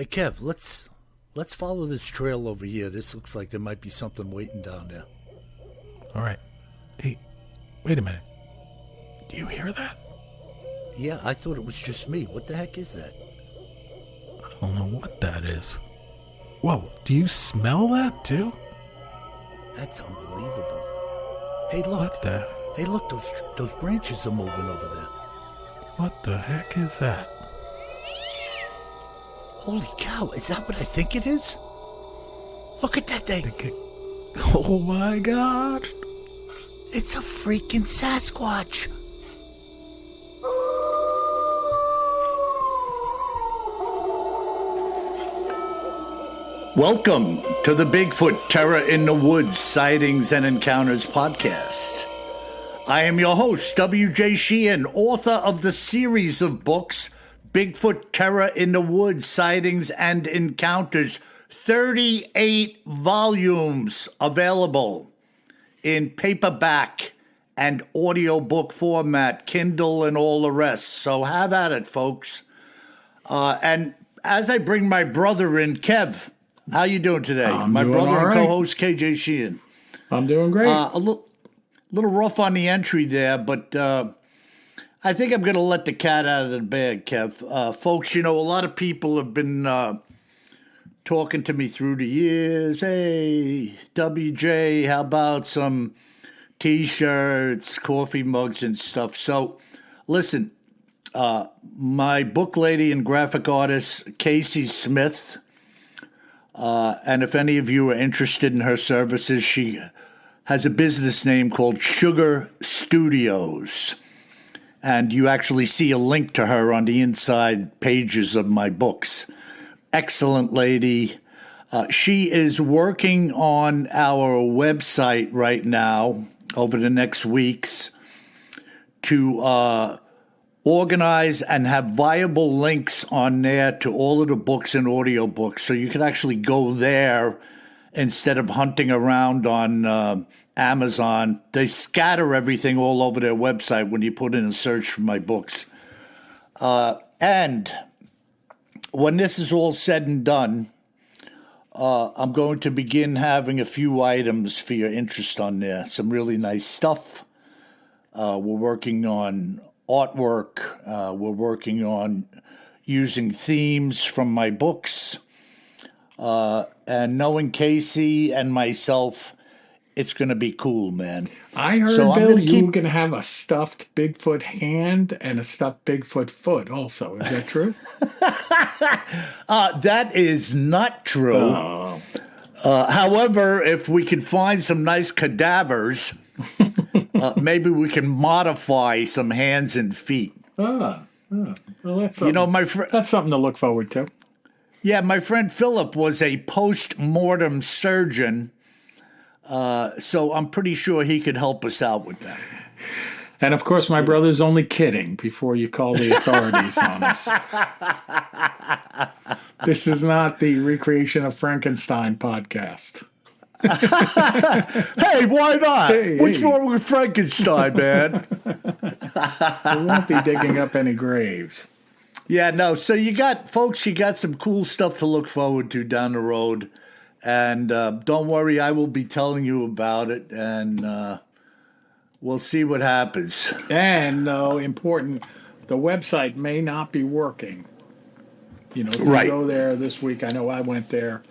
Hey Kev, let's follow this trail over here. This looks like there might be something waiting down there. All right. Hey, wait a minute. Do you hear that? Yeah, I thought it was just me. What the heck is that? I don't know what that is. Whoa, do you smell that too? That's unbelievable. Hey, look. What the? Hey, look, those branches are moving over there. What the heck is that? Holy cow, is that what I think it is? Look at that thing. Oh my God. It's a freaking Sasquatch. Welcome to the Bigfoot Terror in the Woods Sightings and Encounters podcast. I am your host, W.J. Sheehan, author of the series of books, Bigfoot Terror in the Woods Sightings and Encounters, 38 volumes available in paperback and audiobook format, Kindle and all the rest. So have at it, folks. And as I bring my brother in, Kev, how you doing today? My brother and co-host, KJ Sheehan. I'm doing great. A little rough on the entry there, but I think I'm going to let the cat out of the bag, Kev. Folks, you know, a lot of people have been talking to me through the years. Hey, WJ, how about some T-shirts, coffee mugs, and stuff? So, listen, my book lady and graphic artist, Casey Smith, and if any of you are interested in her services, she has a business name called Sugar Studios. And you actually see a link to her on the inside pages of my books. Excellent lady. She is working on our website right now over the next weeks to organize and have viable links on there to all of the books and audiobooks. So you can actually go there instead of hunting around on Amazon. They scatter everything all over their website when you put in a search for my books. And when this is all said and done, I'm going to begin having a few items for your interest on there. Some really nice stuff. We're working on artwork. We're working on using themes from my books. And knowing Casey and myself, it's going to be cool, man. I heard, Bill, you were going to have a stuffed Bigfoot hand and a stuffed Bigfoot foot also. Is that true? That is not true. Oh. However, if we can find some nice cadavers, maybe we can modify some hands and feet. Well, that's something, you know, that's something to look forward to. Yeah, my friend Philip was a post-mortem surgeon, so I'm pretty sure he could help us out with that. And, of course, my brother's only kidding before you call the authorities on us. This is not the Recreation of Frankenstein podcast. Hey, why not? What's wrong with Frankenstein, man? We won't be digging up any graves. Yeah, no. So you got some cool stuff to look forward to down the road. And don't worry, I will be telling you about it. And we'll see what happens. And, important, the website may not be working. You know, if you go there this week, I know I went there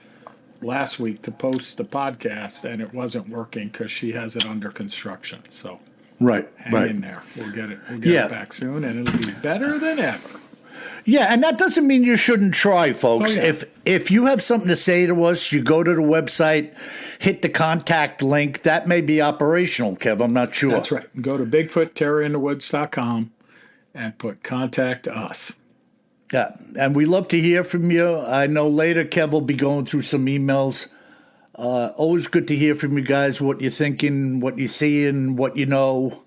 last week to post the podcast, and it wasn't working because she has it under construction. So hang in there. We'll get it back soon, and it'll be better than ever. Yeah, and that doesn't mean you shouldn't try, folks. Oh, yeah. If you have something to say to us, you go to the website, hit the contact link. That may be operational, Kev. I'm not sure. That's right. Go to BigfootTerrorInTheWoods.com and put contact us. Yeah, and we love to hear from you. I know later Kev will be going through some emails. Always good to hear from you guys, what you're thinking, what you're seeing, what you know.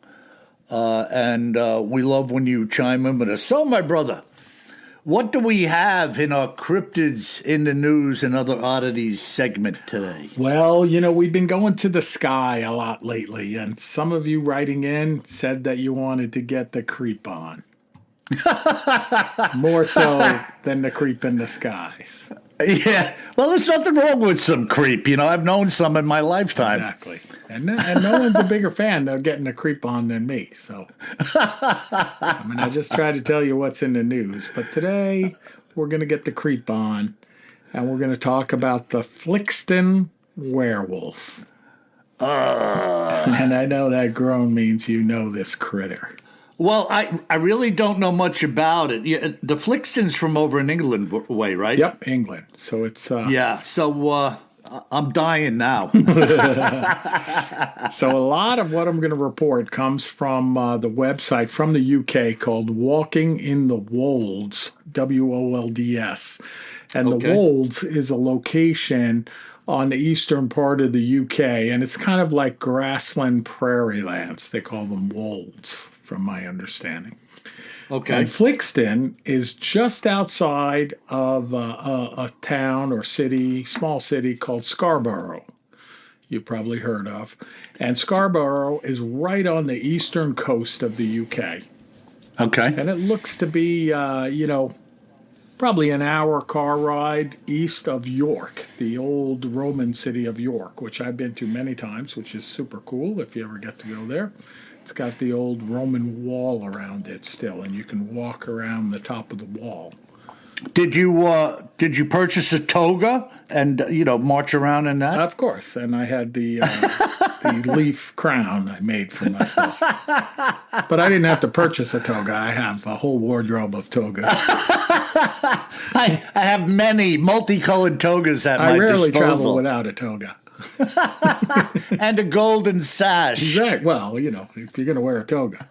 And we love when you chime in with us. So, my brother, what do we have in our Cryptids in the News and Other Oddities segment today? Well, you know, we've been going to the sky a lot lately, and some of you writing in said that you wanted to get the creep on. More so than the creep in the skies. Yeah. Well, there's nothing wrong with some creep. I've known some in my lifetime. Exactly. And no one's a bigger fan of getting a creep on than me. So, I just try to tell you what's in the news. But today, we're going to get the creep on, and we're going to talk about the Flixton werewolf. And I know that groan means you know this critter. Well, I really don't know much about it. Yeah, the Flixton's from over in England way, right? Yep, England. So it's... Yeah, so I'm dying now. So a lot of what I'm going to report comes from the website from the UK called Walking in the Wolds, WOLDS. And the Wolds is a location on the eastern part of the UK, and it's kind of like grassland prairie lands. They call them wolds, from my understanding. Okay. And Flixton is just outside of a town or city, small city called Scarborough. You've probably heard of. And Scarborough is right on the eastern coast of the UK. Okay. And it looks to be, probably an hour car ride east of York, the old Roman city of York, which I've been to many times, which is super cool if you ever get to go there. It's got the old Roman wall around it still, and you can walk around the top of the wall. Did you purchase a toga and march around in that? Of course, and I had the leaf crown I made for myself. But I didn't have to purchase a toga. I have a whole wardrobe of togas. I have many multicolored togas at my disposal. I rarely travel without a toga. And a golden sash. Exactly. Well, if you're going to wear a toga.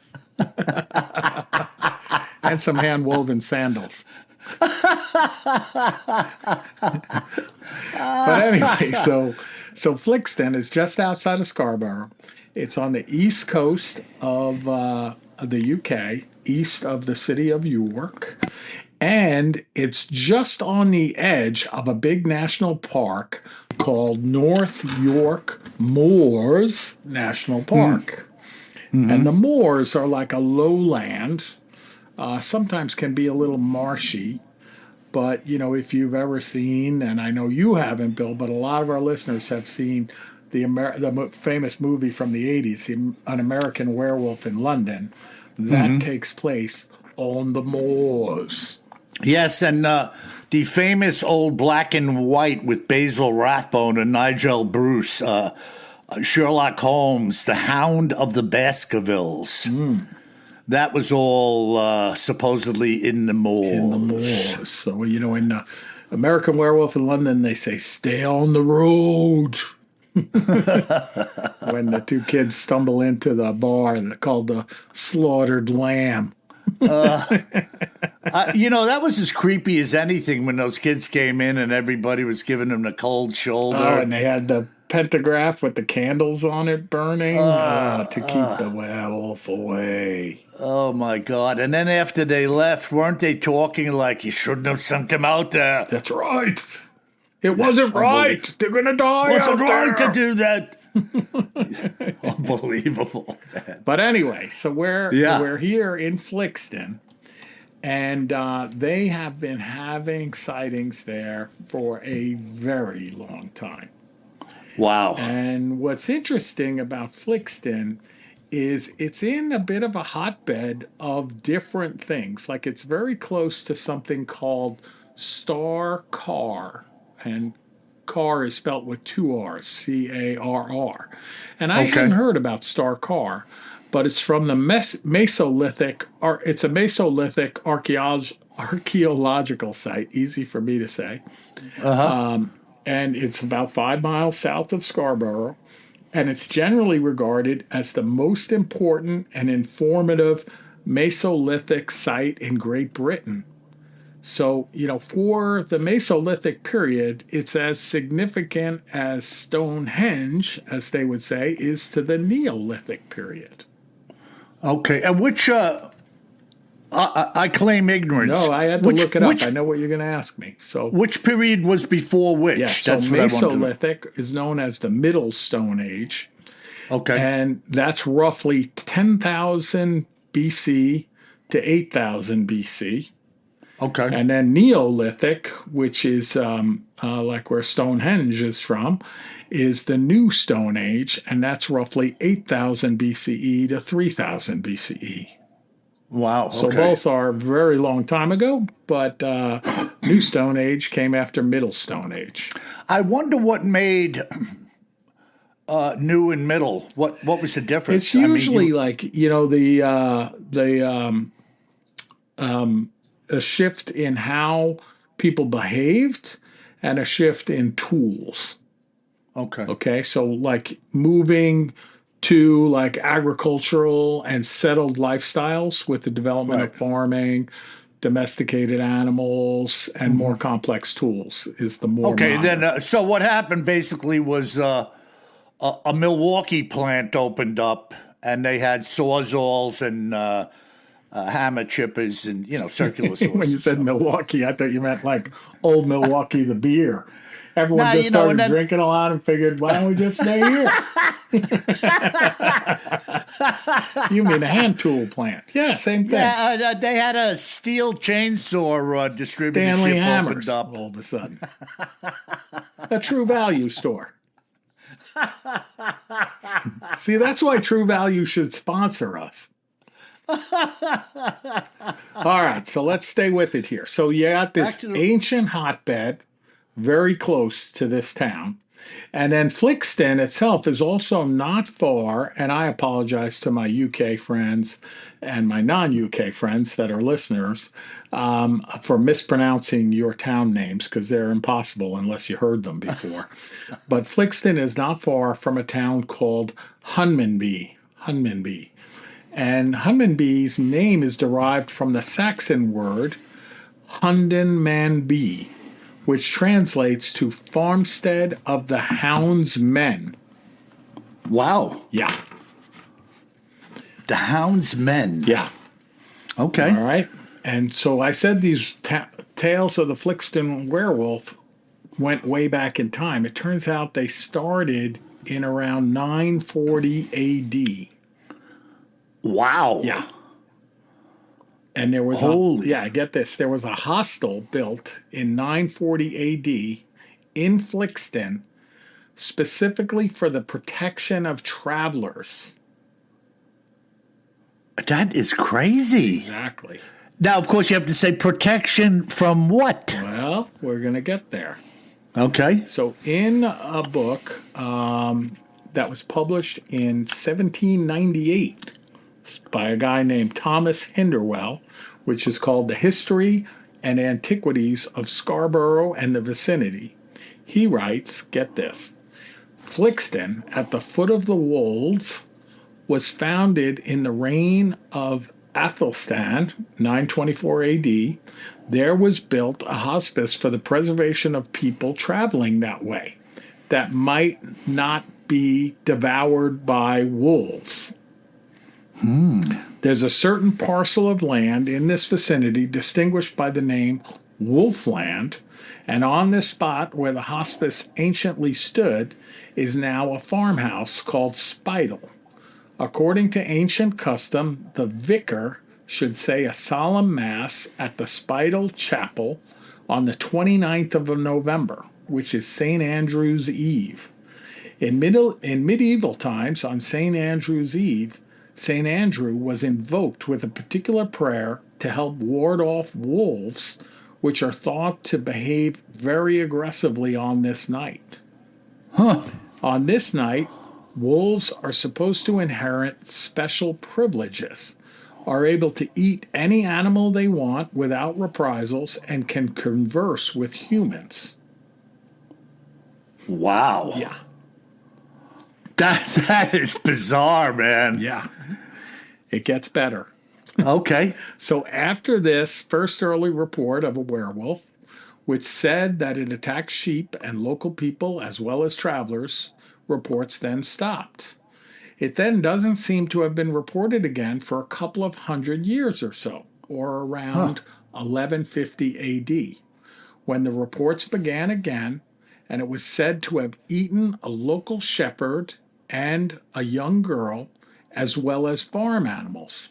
And some hand-woven sandals. But anyway, so Flixton is just outside of Scarborough. It's on the east coast of the UK, east of the city of York. And it's just on the edge of a big national park called North York Moors National Park. Mm-hmm. And the moors are like a lowland, sometimes can be a little marshy. But, if you've ever seen, and I know you haven't, Bill, but a lot of our listeners have seen the famous movie from the 80s, An American Werewolf in London, that takes place on the moors. Yes, and the famous old black and white with Basil Rathbone and Nigel Bruce, Sherlock Holmes, The Hound of the Baskervilles. That was all supposedly in the moors. In the moors. So, in American Werewolf in London, they say, stay on the road. When the two kids stumble into the bar called the Slaughtered Lamb. That was as creepy as anything when those kids came in and everybody was giving them the cold shoulder. And they had the pentagraph with the candles on it burning to keep the werewolf away. Oh, my God. And then after they left, weren't they talking like you shouldn't have sent them out there? That's right. It wasn't right. They're going to die. It wasn't right there. to do that. Unbelievable, man. But anyway, so we're here in Flixton, and they have been having sightings there for a very long time. Wow. And what's interesting about Flixton is it's in a bit of a hotbed of different things. Like it's very close to something called Star Carr, and Carr is spelt with two R's, Carr. And I hadn't heard about Star Carr, but it's from the Mesolithic, it's a Mesolithic archaeological site, easy for me to say. And it's about 5 miles south of Scarborough, and it's generally regarded as the most important and informative Mesolithic site in Great Britain. So, for the Mesolithic period, it's as significant as Stonehenge, as they would say, is to the Neolithic period. Okay, and which, I claim ignorance. No, I had to look it up. I know what you're going to ask me. So, which period was before which? Yeah, so that's what Mesolithic is known as the Middle Stone Age. Okay. And that's roughly 10,000 BC to 8,000 BC. Okay. And then Neolithic, which is like where Stonehenge is from, is the new Stone Age, and that's roughly 8,000 BCE to 3,000 BCE. Wow. So okay. both are very long time ago, but New Stone Age came after Middle Stone Age. I wonder what made new and middle. What was the difference? It's usually a shift in how people behaved and a shift in tools. Okay. Okay, so like moving to like agricultural and settled lifestyles with the development of farming, domesticated animals, and more complex tools is the more Okay, modern. then so what happened basically was a Milwaukee plant opened up, and they had sawzalls and hammer chippers and circular saws. When you said Milwaukee, I thought you meant like old Milwaukee, the beer. Everyone Nah, just you know, started and then- drinking a lot and figured, why don't we just stay here? You mean a hand tool plant? Yeah, same thing. Yeah, they had a steel chainsaw distributorship Stanley opened Hammers up. all of a sudden. A True Value store. See, that's why True Value should sponsor us. All right, so let's stay with it here. So you got this Back to the- ancient hotbed very close to this town. And then Flixton itself is also not far, and I apologize to my UK friends and my non-UK friends that are listeners for mispronouncing your town names, because they're impossible unless you heard them before. But Flixton is not far from a town called Hunmanby. And Hunmanby's name is derived from the Saxon word Hundenmanby, which translates to farmstead of the houndsmen. Wow, Yeah, the houndsmen. yeah. Okay. All right. And so I said these tales of the Flixton werewolf went way back in time. It turns out they started in around 940 AD. Wow. Yeah. And there was get this. There was a hostel built in 940 AD in Flixton specifically for the protection of travelers. That is crazy. Exactly. Now, of course, you have to say protection from what? Well, we're going to get there. Okay. So in a book that was published in 1798 by a guy named Thomas Hinderwell, which is called The History and Antiquities of Scarborough and the Vicinity, he writes, get this, Flixton, at the foot of the Wolds, was founded in the reign of Athelstan, 924 AD. There was built a hospice for the preservation of people traveling that way that might not be devoured by wolves. There's a certain parcel of land in this vicinity distinguished by the name Wolfland, and on this spot where the hospice anciently stood is now a farmhouse called Spidle. According to ancient custom, the vicar should say a solemn mass at the Spidle Chapel on the 29th of November, which is St. Andrew's Eve. In medieval times, on St. Andrew's Eve, St. Andrew was invoked with a particular prayer to help ward off wolves, which are thought to behave very aggressively on this night. On this night, wolves are supposed to inherit special privileges, are able to eat any animal they want without reprisals, and can converse with humans. Wow. Yeah. That is bizarre, man. Yeah. It gets better. Okay. So after this first early report of a werewolf, which said that it attacked sheep and local people as well as travelers, reports then stopped. It then doesn't seem to have been reported again for a couple of 100 years or so, or around 1150 AD, when the reports began again, and it was said to have eaten a local shepherd and a young girl, as well as farm animals.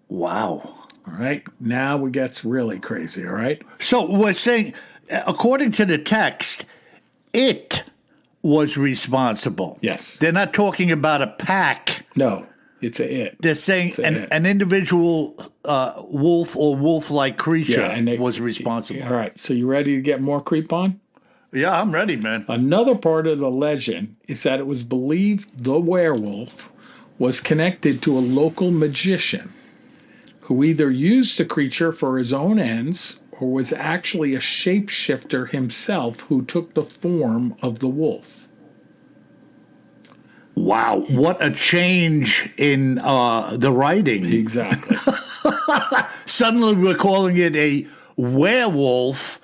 Wow. All right. Now it gets really crazy. All right. So we're saying, according to the text, it was responsible. Yes. They're not talking about a pack. No, it's a it. They're saying It's a it. an individual wolf or wolf-like creature and they- was responsible. All right. So you ready to get more creep on? Yeah, I'm ready, man. Another part of the legend is that it was believed the werewolf was connected to a local magician who either used the creature for his own ends or was actually a shapeshifter himself who took the form of the wolf. Wow, what a change in the writing. Exactly. Suddenly we're calling it a werewolf,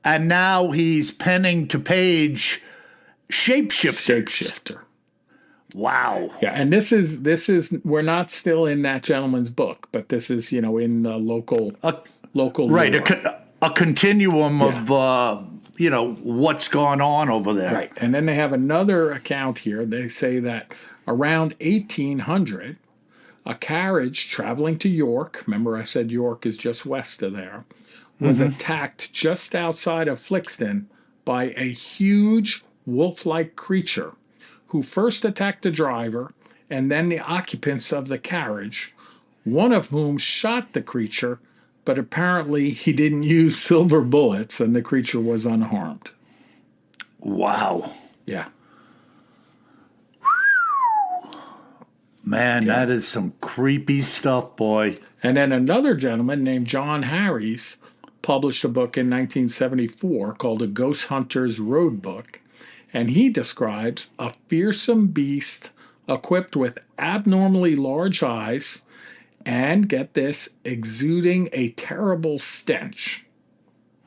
and now he's penning to page shapeshifter. Shapeshifter. Wow. Yeah, and this is we're not still in that gentleman's book, but this is, in the local Right, lore. a continuum of, what's gone on over there. Right. And then they have another account here. They say that around 1800, a carriage traveling to York, remember I said York is just west of there, was attacked just outside of Flixton by a huge wolf-like creature who first attacked the driver and then the occupants of the carriage, one of whom shot the creature, but apparently he didn't use silver bullets and the creature was unharmed. Wow. Yeah. Man, that is some creepy stuff, boy. And then another gentleman named John Harries published a book in 1974 called A Ghost Hunter's Road Book, and he describes a fearsome beast equipped with abnormally large eyes and, get this, exuding a terrible stench.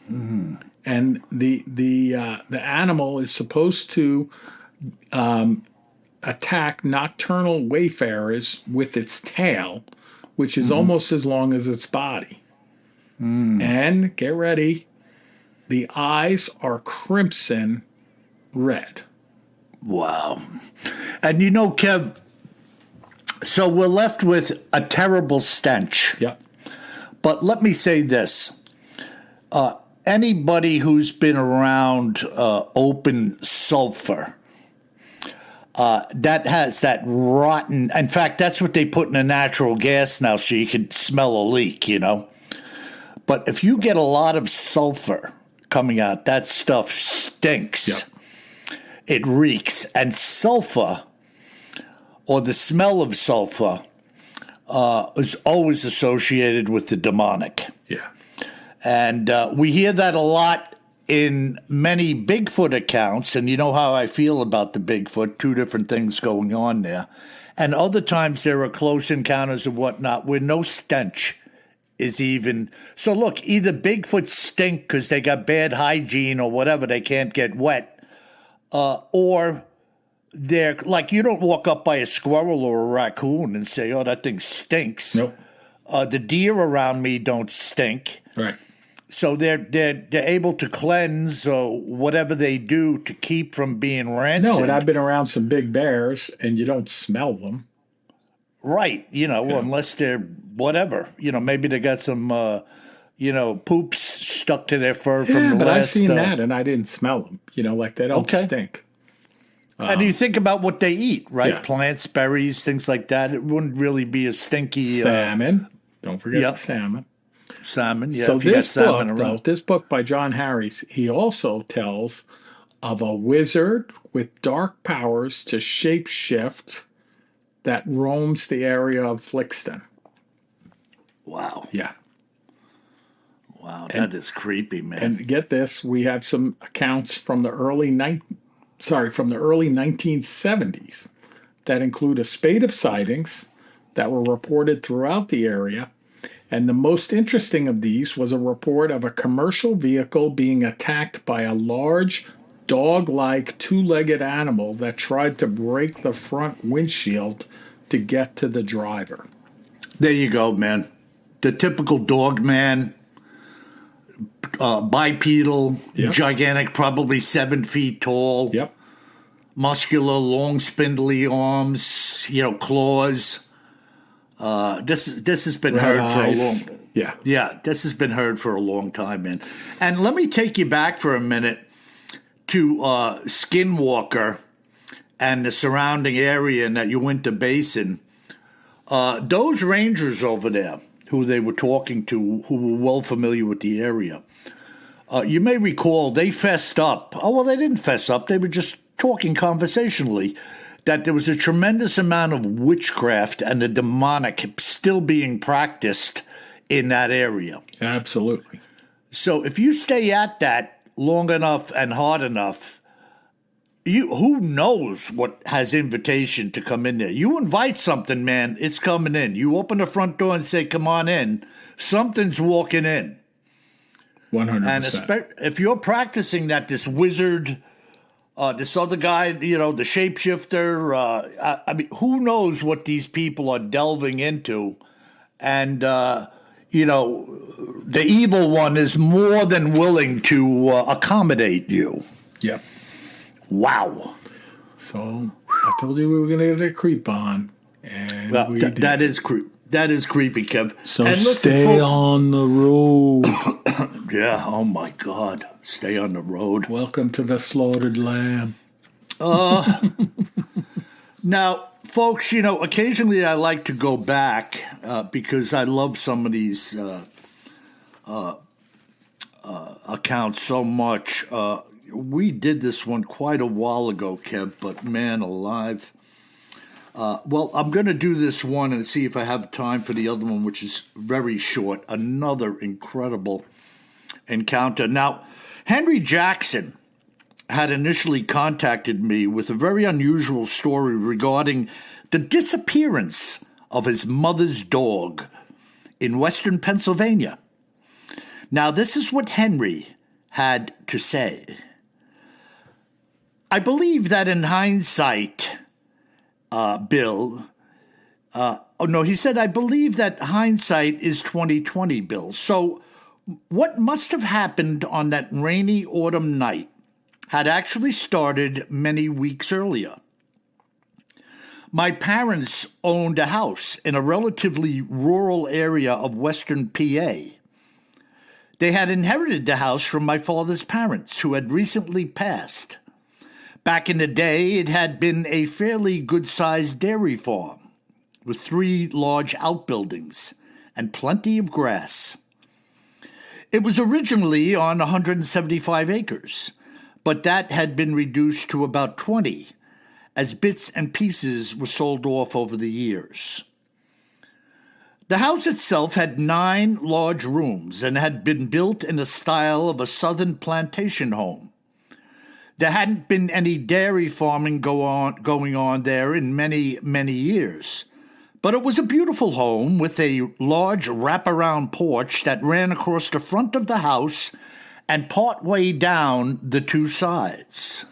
And the animal is supposed to attack nocturnal wayfarers with its tail, which is almost as long as its body. And get ready, the eyes are crimson red. Wow. And Kev, so we're left with a terrible stench. Yep. But let me say this. Anybody who's been around open sulfur, that has that rotten... In fact, that's what they put in a natural gas now so you can smell a leak, But if you get a lot of sulfur coming out, that stuff stinks. Yep. It reeks. And sulfur, or the smell of sulfur, is always associated with the demonic. Yeah. And we hear that a lot in many Bigfoot accounts, and you know how I feel about the Bigfoot, two different things going on there. And other times there are close encounters and whatnot where no stench is even... So look, either Bigfoot stink because they got bad hygiene or whatever, they can't get wet, or they're like, you don't walk up by a squirrel or a raccoon and say, oh, that thing stinks. Nope. The deer around me don't stink. Right. So they're able to cleanse whatever they do to keep from being rancid. No, and I've been around some big bears, and you don't smell them. Right, unless they're whatever. Maybe they got some, poops stuck to their fur from the last... But I've seen that, and I didn't smell them. Like they don't stink. And you think about what they eat, right? Yeah. Plants, berries, things like that. It wouldn't really be a stinky... Salmon. Don't forget the salmon. Salmon, yeah. So if you got this salmon book, around. this book by John Harries, he also tells of a wizard with dark powers to shapeshift that roams the area of Flixton. Wow. Yeah. Wow, that is creepy, man. And get this, we have some accounts from the early 1970s that include a spate of sightings that were reported throughout the area. And the most interesting of these was a report of a commercial vehicle being attacked by a large, dog-like, two-legged animal that tried to break the front windshield to get to the driver. There you go, man. The typical dog man, bipedal, gigantic, probably 7 feet tall. Yep. Muscular, long, spindly arms, claws. This has been Red heard eyes. for a long. Yeah. Yeah, this has been heard for a long time, man. And let me take you back for a minute to Skinwalker and the surrounding area in that Uinta Basin. Those rangers over there, who they were talking to, who were well familiar with the area, you may recall they fessed up. Oh, well, they didn't fess up. They were just talking conversationally that there was a tremendous amount of witchcraft and the demonic still being practiced in that area. Absolutely. So if you stay at that long enough and hard enough, who knows what has invitation to come in there. You invite something, man, it's coming in. You open the front door and say, come on in, something's walking in. 100%. And if you're practicing that, this wizard, this other guy, the shapeshifter, I mean, who knows what these people are delving into. And, the evil one is more than willing to accommodate you. Yep. Wow. So I told you we were going to get a creep on. And we did. That is creepy, Kev. So and listen, stay on the road. Yeah, oh my God. Stay on the road. Welcome to the slaughtered lamb. Now, folks, occasionally I like to go back because I love some of these accounts so much. We did this one quite a while ago, Kev, but man alive. Well, I'm going to do this one and see if I have time for the other one, which is very short. Another incredible encounter. Now, Henry Jackson had initially contacted me with a very unusual story regarding the disappearance of his mother's dog in western Pennsylvania. Now, this is what Henry had to say. I believe that in hindsight, Bill, he said, I believe that hindsight is 20/20, Bill. So what must have happened on that rainy autumn night had actually started many weeks earlier. My parents owned a house in a relatively rural area of western PA. They had inherited the house from my father's parents, who had recently passed. Back in the day, it had been a fairly good-sized dairy farm with 3 large outbuildings and plenty of grass. It was originally on 175 acres, but that had been reduced to about 20 as bits and pieces were sold off over the years. The house itself had 9 large rooms and had been built in the style of a southern plantation home. There hadn't been any dairy farming going on there in many, many years. But it was a beautiful home with a large wraparound porch that ran across the front of the house and partway down the 2 sides.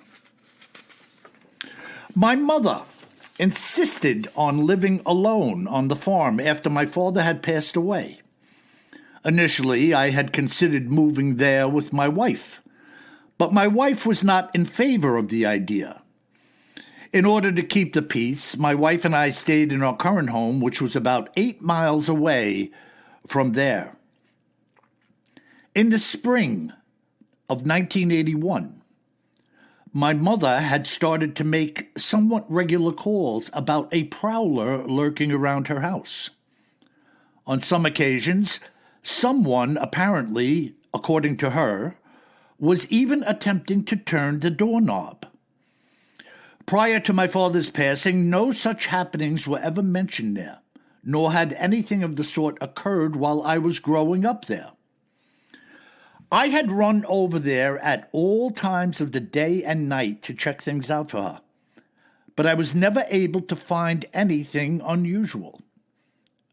My mother insisted on living alone on the farm after my father had passed away. Initially, I had considered moving there with my wife, but my wife was not in favor of the idea. In order to keep the peace, my wife and I stayed in our current home, which was about 8 miles away from there. In the spring of 1981, my mother had started to make somewhat regular calls about a prowler lurking around her house. On some occasions, someone apparently, according to her, was even attempting to turn the doorknob. Prior to my father's passing, no such happenings were ever mentioned there, nor had anything of the sort occurred while I was growing up there. I had run over there at all times of the day and night to check things out for her, but I was never able to find anything unusual.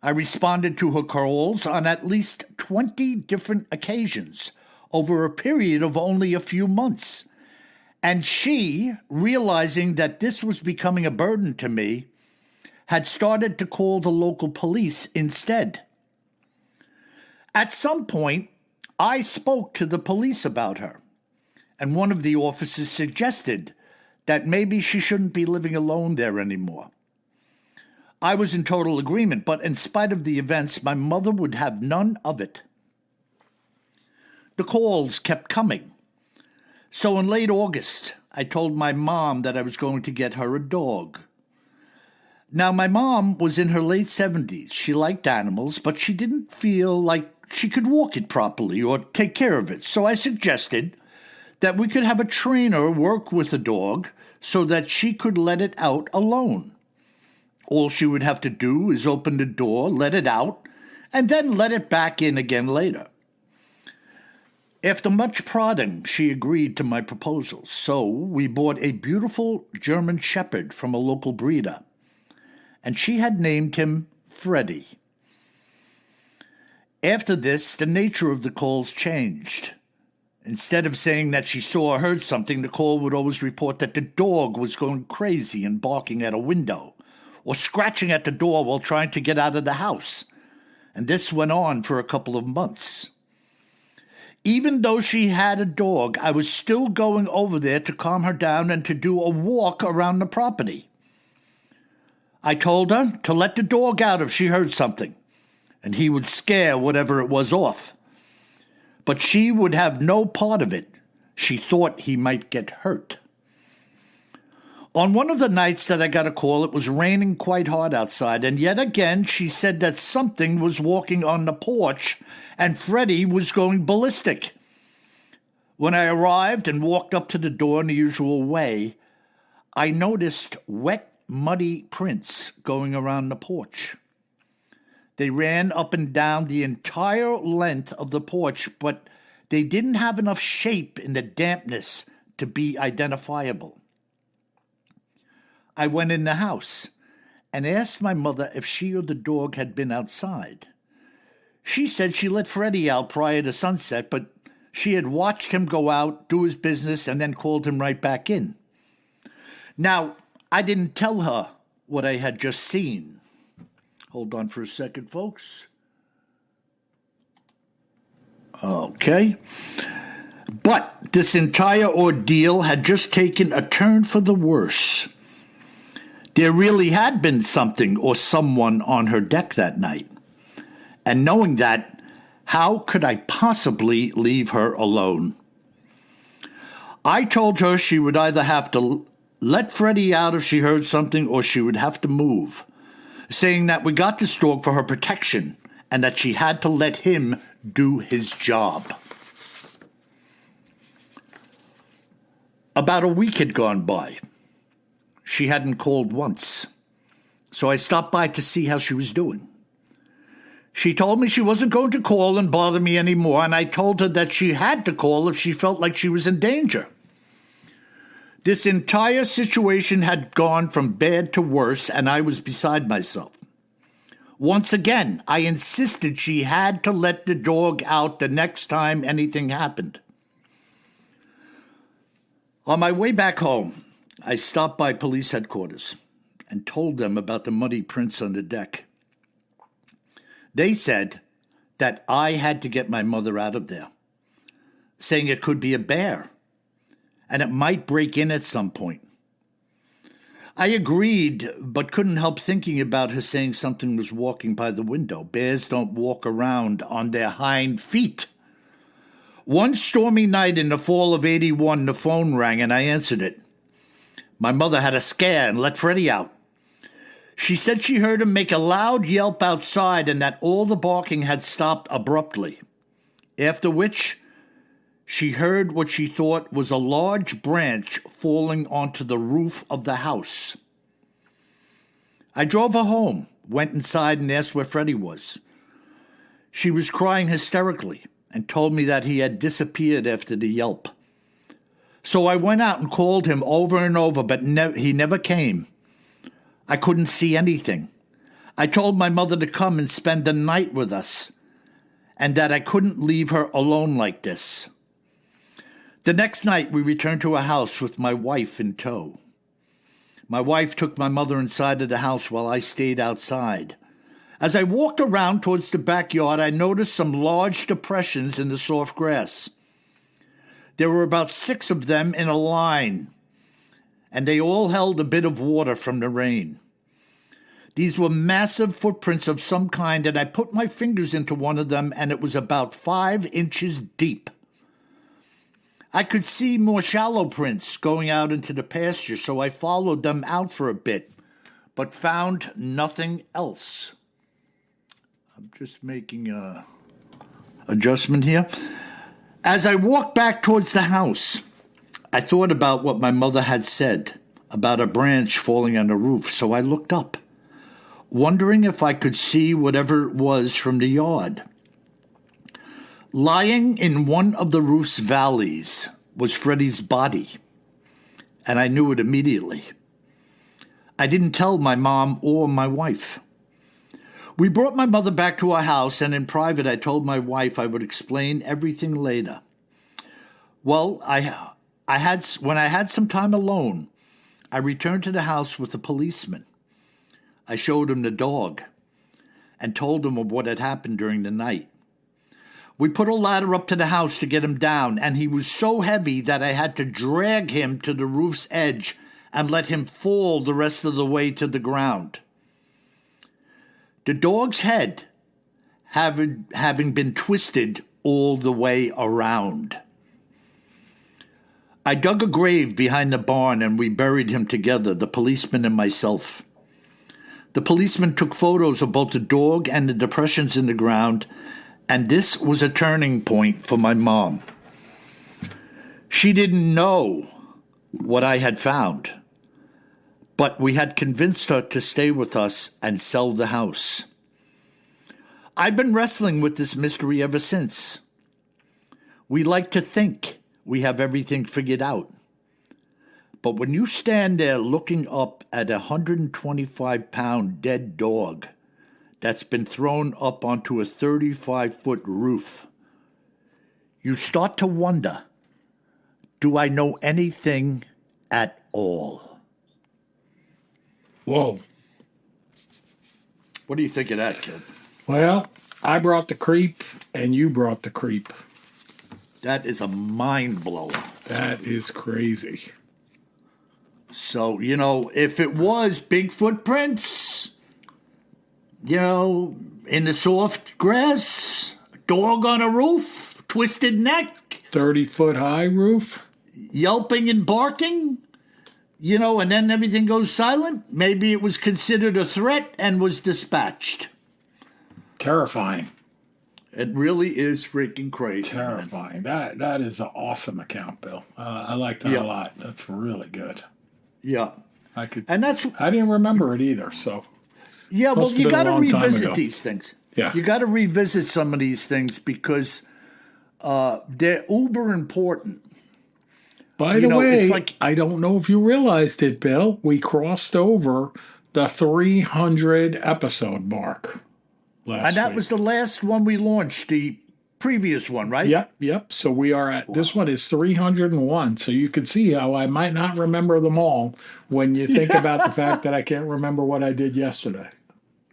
I responded to her calls on at least 20 different occasions over a period of only a few months, and she, realizing that this was becoming a burden to me, had started to call the local police instead. At some point, I spoke to the police about her, and one of the officers suggested that maybe she shouldn't be living alone there anymore. I was in total agreement, but in spite of the events, my mother would have none of it. The calls kept coming. So in late August, I told my mom that I was going to get her a dog. Now, my mom was in her late 70s. She liked animals, but she didn't feel like she could walk it properly or take care of it. So I suggested that we could have a trainer work with the dog so that she could let it out alone. All she would have to do is open the door, let it out, and then let it back in again later. After much prodding, she agreed to my proposal, so we bought a beautiful German Shepherd from a local breeder, and she had named him Freddie. After this, the nature of the calls changed. Instead of saying that she saw or heard something, the call would always report that the dog was going crazy and barking at a window, or scratching at the door while trying to get out of the house. And this went on for a couple of months. Even though she had a dog, I was still going over there to calm her down and to do a walk around the property. I told her to let the dog out if she heard something, and he would scare whatever it was off. But she would have no part of it. She thought he might get hurt. On one of the nights that I got a call, it was raining quite hard outside, and yet again she said that something was walking on the porch and Freddie was going ballistic. When I arrived and walked up to the door in the usual way, I noticed wet, muddy prints going around the porch. They ran up and down the entire length of the porch, but they didn't have enough shape in the dampness to be identifiable. I went in the house and asked my mother if she or the dog had been outside. She said she let Freddie out prior to sunset, but she had watched him go out, do his business, and then called him right back in. Now, I didn't tell her what I had just seen. Hold on for a second, folks. Okay. But this entire ordeal had just taken a turn for the worse. There really had been something or someone on her deck that night. And knowing that, how could I possibly leave her alone? I told her she would either have to let Freddie out if she heard something or she would have to move, saying that we got this dog for her protection and that she had to let him do his job. About a week had gone by. She hadn't called once, so I stopped by to see how she was doing. She told me she wasn't going to call and bother me anymore, and I told her that she had to call if she felt like she was in danger. This entire situation had gone from bad to worse, and I was beside myself. Once again, I insisted she had to let the dog out the next time anything happened. On my way back home, I stopped by police headquarters and told them about the muddy prints on the deck. They said that I had to get my mother out of there, saying it could be a bear and it might break in at some point. I agreed, but couldn't help thinking about her saying something was walking by the window. Bears don't walk around on their hind feet. One stormy night in the fall of '81, the phone rang and I answered it. My mother had a scare and let Freddie out. She said she heard him make a loud yelp outside and that all the barking had stopped abruptly, after which she heard what she thought was a large branch falling onto the roof of the house. I drove her home, went inside and asked where Freddie was. She was crying hysterically and told me that he had disappeared after the yelp. So I went out and called him over and over, but he never came. I couldn't see anything. I told my mother to come and spend the night with us, and that I couldn't leave her alone like this. The next night, we returned to a house with my wife in tow. My wife took my mother inside of the house while I stayed outside. As I walked around towards the backyard, I noticed some large depressions in the soft grass. There were about 6 of them in a line, and they all held a bit of water from the rain. These were massive footprints of some kind, and I put my fingers into one of them, and it was about 5 inches deep. I could see more shallow prints going out into the pasture, so I followed them out for a bit, but found nothing else. I'm just making a adjustment here. As I walked back towards the house, I thought about what my mother had said about a branch falling on the roof, so I looked up, wondering if I could see whatever it was from the yard. Lying in one of the roof's valleys was Freddie's body, and I knew it immediately. I didn't tell my mom or my wife. We brought my mother back to our house, and in private I told my wife I would explain everything later. Well, when I had some time alone, I returned to the house with a policeman. I showed him the dog and told him of what had happened during the night. We put a ladder up to the house to get him down, and he was so heavy that I had to drag him to the roof's edge and let him fall the rest of the way to the ground. The dog's head having been twisted all the way around. I dug a grave behind the barn and we buried him together, the policeman and myself. The policeman took photos of both the dog and the depressions in the ground, and this was a turning point for my mom. She didn't know what I had found, but we had convinced her to stay with us and sell the house. I've been wrestling with this mystery ever since. We like to think we have everything figured out. But when you stand there looking up at a 125-pound dead dog that's been thrown up onto a 35-foot roof, you start to wonder, do I know anything at all? Whoa. What do you think of that, kid? Well, I brought the creep, and you brought the creep. That is a mind blower. That is crazy. So, if it was big footprints, in the soft grass, dog on a roof, twisted neck, 30-foot high roof, yelping and barking, and then everything goes silent, maybe it was considered a threat and was dispatched. Terrifying. It really is freaking crazy. Terrifying. That is an awesome account, Bill. I like that a lot. That's really good. Yeah. I didn't remember it either, so. Yeah, well, you got to revisit these things. Yeah. You got to revisit some of these things because they're uber important. By the way, I don't know if you realized it, Bill. We crossed over the 300 episode mark last week. And that was the last one we launched, the previous one, right? Yep. So we are at, this one is 301. So you can see how I might not remember them all when you think about the fact that I can't remember what I did yesterday.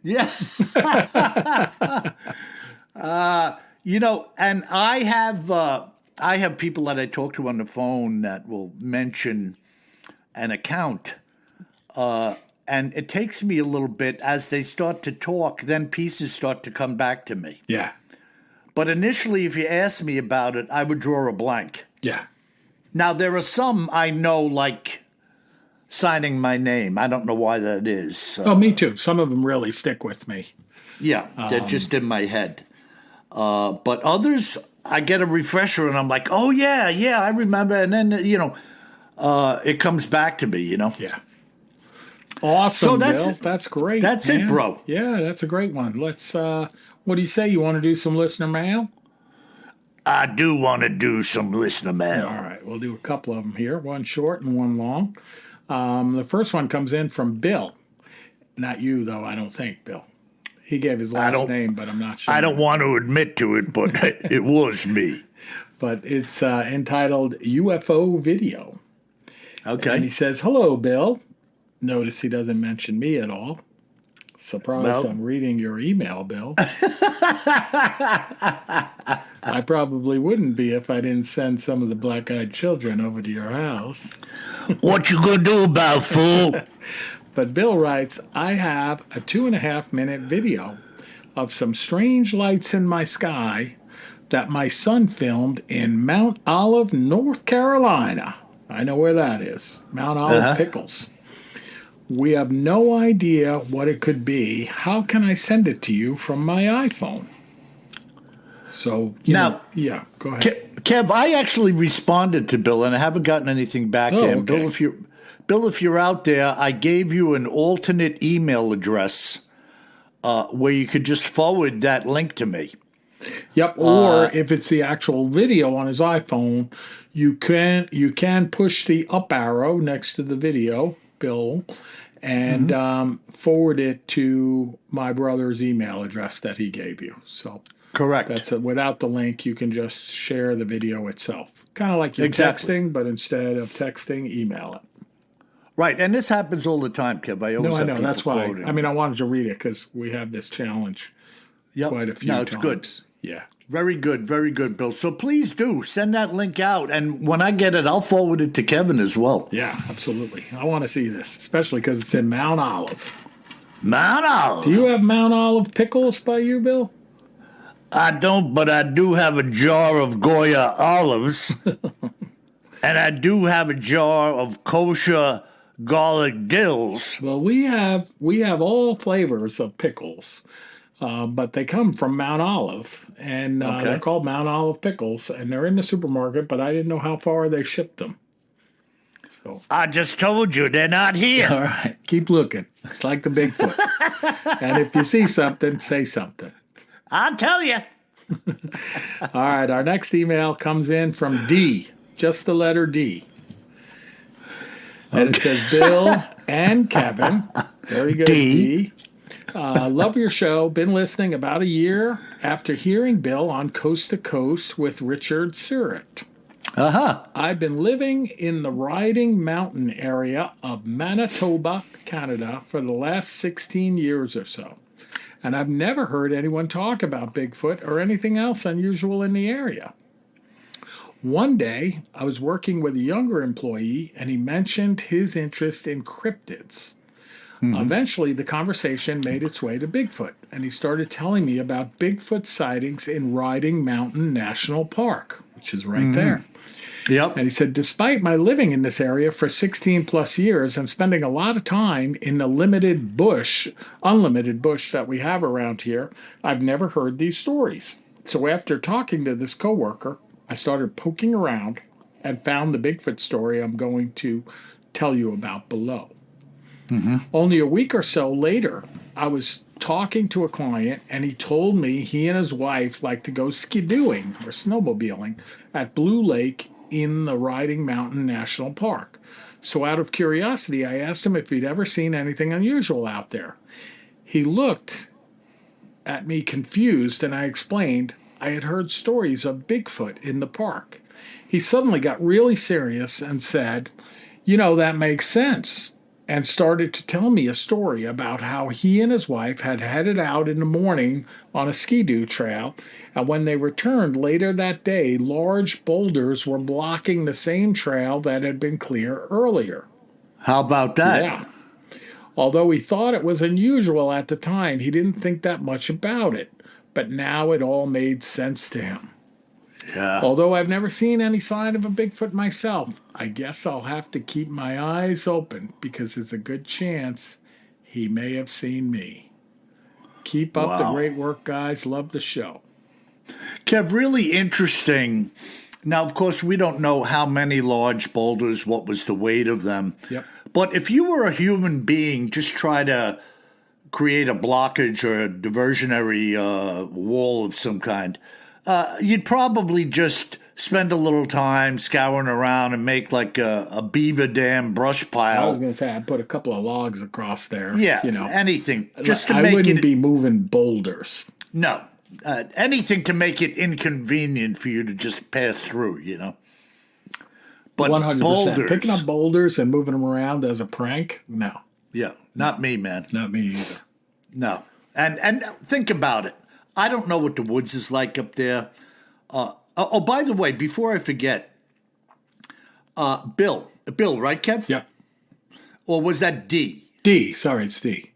Yeah. And I have people that I talk to on the phone that will mention an account, and it takes me a little bit as they start to talk, then pieces start to come back to me. Yeah. But initially, if you asked me about it, I would draw a blank. Yeah. Now, there are some I know, like signing my name. I don't know why that is. Me too. Some of them really stick with me. Yeah, they're just in my head. But others, I get a refresher, and I'm like, oh, yeah, I remember. And then, it comes back to me, Yeah. Awesome, so Bill. That's great. That's man. it, bro. Yeah, that's a great one. Let's, what do you say? You want to do some listener mail? I do want to do some listener mail. All right, we'll do a couple of them here, one short and one long. The first one comes in from Bill. Not you, though, I don't think, Bill. He gave his last name, but I'm not sure. I don't want to admit to it, but it was me. But it's entitled UFO Video. Okay. And he says, hello, Bill. Notice he doesn't mention me at all. Surprised I'm reading your email, Bill. I probably wouldn't be if I didn't send some of the black-eyed children over to your house. What you gonna do about it, fool? But Bill writes, I have a 2.5-minute video of some strange lights in my sky that my son filmed in Mount Olive, North Carolina. I know where that is. Mount Olive Pickles. We have no idea what it could be. How can I send it to you from my iPhone? So, go ahead. Kev, I actually responded to Bill, and I haven't gotten anything back to him. Okay. Bill, if you're out there, I gave you an alternate email address where you could just forward that link to me. Yep. Or if it's the actual video on his iPhone, you can push the up arrow next to the video, Bill, and forward it to my brother's email address that he gave you. So correct. That's it. Without the link, you can just share the video itself. Kind of like you're texting, but instead of texting, email it. Right, and this happens all the time, Kev. I know. That's why. I wanted to read it because we have this challenge quite a few times. It's good. Yeah. Very good, Bill. So please do send that link out, and when I get it, I'll forward it to Kevin as well. Yeah, absolutely. I want to see this, especially because it's in Mount Olive. Mount Olive. Do you have Mount Olive pickles by you, Bill? I don't, but I do have a jar of Goya olives, and I do have a jar of kosher garlic dills. Well, we have all flavors of pickles, but they come from Mount Olive, and they're called Mount Olive pickles, and they're in the supermarket. But I didn't know how far they shipped them. So I just told you they're not here. All right, keep looking. It's like the Bigfoot, and if you see something, say something. I'll tell you. All right, our next email comes in from D, just the letter D. And it says, Bill and Kevin. Very good, D. Love your show. Been listening about a year after hearing Bill on Coast to Coast with Richard Surratt. I've been living in the Riding Mountain area of Manitoba, Canada, for the last 16 years or so. And I've never heard anyone talk about Bigfoot or anything else unusual in the area. One day, I was working with a younger employee, and he mentioned his interest in cryptids. Eventually, the conversation made its way to Bigfoot, and he started telling me about Bigfoot sightings in Riding Mountain National Park, which is right there. Yep. And he said, despite my living in this area for 16 plus years and spending a lot of time in the unlimited bush that we have around here, I've never heard these stories. So after talking to this coworker, I started poking around and found the Bigfoot story I'm going to tell you about below. Only a week or so later, I was talking to a client, and he told me he and his wife like to go skidooing or snowmobiling at Blue Lake in the Riding Mountain National Park. So out of curiosity, I asked him if he'd ever seen anything unusual out there. He looked at me confused, and I explained I had heard stories of Bigfoot in the park. He suddenly got really serious and said, that makes sense, and started to tell me a story about how he and his wife had headed out in the morning on a skidoo trail, and when they returned later that day, large boulders were blocking the same trail that had been clear earlier. How about that? Yeah. Although he thought it was unusual at the time, he didn't think that much about it. But now it all made sense to him. Yeah. Although I've never seen any sign of a Bigfoot myself, I guess I'll have to keep my eyes open because there's a good chance he may have seen me. Keep up the great work, guys. Love the show. Kev, really interesting. Now, of course, we don't know how many large boulders, what was the weight of them. Yep. But if you were a human being, just try to create a blockage or a diversionary wall of some kind, you'd probably just spend a little time scouring around and make like a beaver dam brush pile. I was going to say I'd put a couple of logs across there. Yeah, anything. Just to I make wouldn't it, be moving boulders. No. Anything to make it inconvenient for you to just pass through, But 100%. boulders. Picking up boulders and moving them around as a prank? No. Yeah, not me, man. Not me either. No. And think about it. I don't know what the woods is like up there. By the way, before I forget, Bill, right, Kev? Yep. Or was that D? D. Sorry, it's D.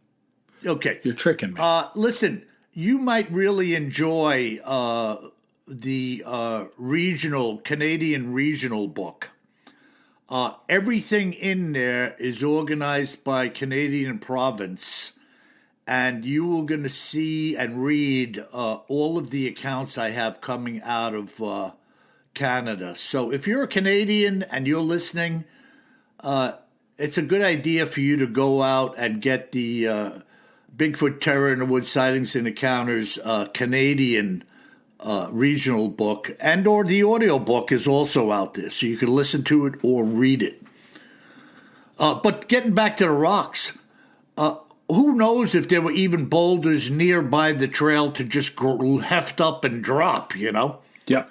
Okay. You're tricking me. Listen, you might really enjoy the Canadian regional book. Everything in there is organized by Canadian province, and you are going to see and read all of the accounts I have coming out of Canada. So if you're a Canadian and you're listening, it's a good idea for you to go out and get the Bigfoot Terror in the Woods Sightings and Encounters Canadian regional book, and or the audio book is also out there, so you can listen to it or read it. But getting back to the rocks, who knows if there were even boulders nearby the trail to just heft up and drop, you know? Yep.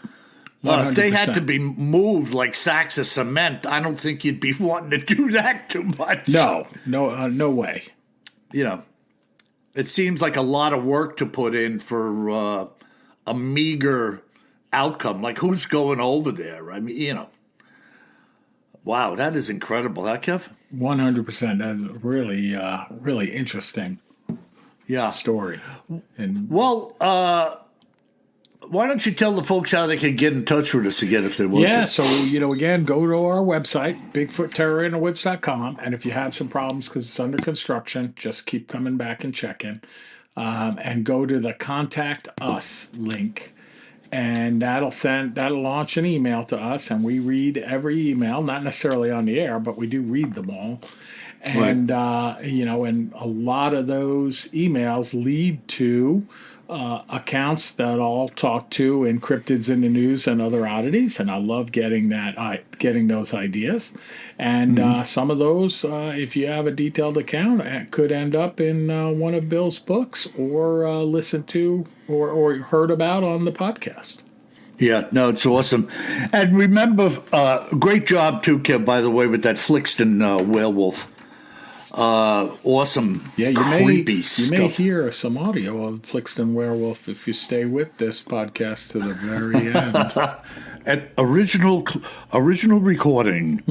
If they had to be moved like sacks of cement, I don't think you'd be wanting to do that too much. No way. You know, it seems like a lot of work to put in for a meager outcome. Like, who's going over there? I mean, you know. Wow, that is incredible, huh, Kev? 100%. That's a really, really interesting story. And well, why don't you tell the folks how they can get in touch with us again if they want to? Yeah, so, again, go to our website, BigfootTerrorInTheWoods.com, and if you have some problems because it's under construction, just keep coming back and checking. And go to the Contact Us link, and that'll launch an email to us, and we read every email, not necessarily on the air, but we do read them all. And right. And a lot of those emails lead to accounts that I'll talk to in Cryptids in the News and other oddities, and I love getting those ideas. And some of those, if you have a detailed account, could end up in one of Bill's books or listened to or heard about on the podcast. Yeah, no, it's awesome. And remember, great job too, Kev, by the way, with that Flixton werewolf. Awesome. Yeah, creepy you may hear some audio of Flixton Werewolf if you stay with this podcast to the very end. An original recording.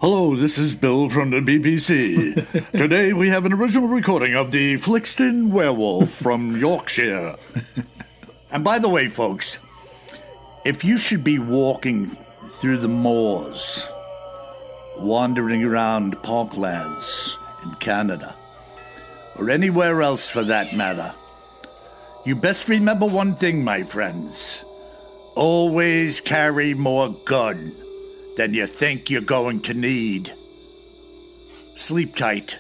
Hello, this is Bill from the BBC. Today we have an original recording of the Flixton Werewolf from Yorkshire. And by the way, folks, if you should be walking through the moors, wandering around parklands in Canada, or anywhere else for that matter, you best remember one thing, my friends. Always carry more gun than you think you're going to need. Sleep tight.